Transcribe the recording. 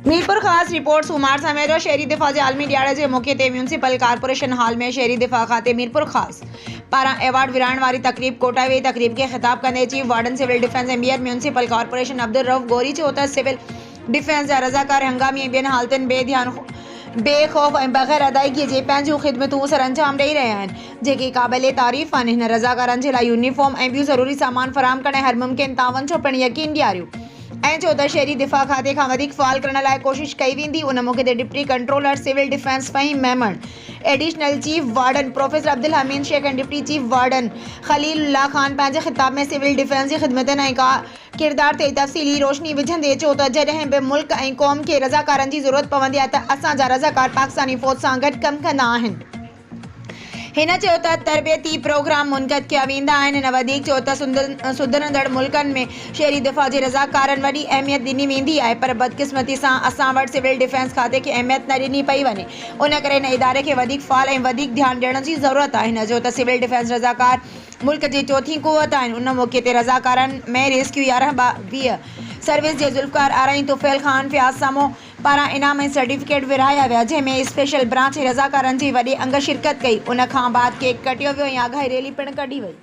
मीरपुर खास रिपोर्ट सूमार समेत शहरी दिफा के आलमी ॾियारे के मौके ते म्यूनसिपल कारपोरेशन हॉल में शहरी दिफा खाते मीरपुर खास पारा एवार्ड विराण वाली तकरीब कोटाई वई। तकरीब के खिताब कंदे चीफ वार्डन सिविल डिफेंस एम्बियर म्यूनसिपल कारपोरेशन अब्दुल रऊफ गौरी चयो त सिविल डिफेंस जा रज़ाकार हंगामी ऐं ॿियनि हालतुनि बेखौफ़ ऐं बग़ैर अदायगी जे पंहिंजूं ख़िदमतूं सर अंजाम ॾेई रहिया आहिनि, जेके क़ाबिले तारीफ़ आहिनि। हिन रज़ाकारनि जे लाइ यूनिफॉर्म ऐं ॿियूं ज़रूरी सामान फ़राहम करण हर मुमकिन तावन जो पिणु यकीन ॾियारियो ऐं चयो त शहरी दिफ़ा खाते खां वधीक फ़ाल करण लाइ कोशिश कई वेंदी। उन मौके ते deputy controller civil defence Fahim Memon, additional chief warden professor Abdul Hamid Shaikh ऐं deputy chief warden Khalilullah Khan पंहिंजे ख़िताब में सिविल डिफेंस जी ख़िदमतनि ऐं किरदार ते तफ़सीली रोशनी विझंदे चयो त जॾहिं बि मुल्क ऐं क़ौम खे रज़ाकारनि जी ज़रूरत पवंदी आहे त असांजा रज़ाकार पाकिस्तानी फ़ौज सां गॾु कमु कंदा आहिनि। हिन चयो त तरबियती प्रोग्राम मुनक़द कया वेंदा आहिनि। हिन वधीक चयो त सुधरंदड़ मुल्कनि में शहरी दिफ़ा जे रज़ाकारनि वॾी अहमियत ॾिनी वेंदी आहे, पर बदकिस्मती सां असां वटि सिविल डिफेंस खाते खे अहमियत न ॾिनी पई वञे। उन करे हिन इदारे खे वधीक फ़ाल ऐं वधीक ध्यानु ॾियण जी ज़रूरत आहे। हिन चयो त सिविल डिफेंस रज़ाकार मुल्क जी चौथी क़ुवत आहिनि। उन मौके ते रज़ाकारनि में रेस्क्यू 11-20 सर्विस जे ज़ुल्फ़कार आरई तुफ़ैल ख़ान फ़याज़ सामो पारां इनाम ऐं सर्टिफिकेट विरहाया विया, जंहिंमें स्पेशल ब्रांच रज़ाकारनि जी वॾे अंग शिरकत कई। उन खां बाद केक कटियो वियो ऐं आगाही रैली पिणु कढी वई।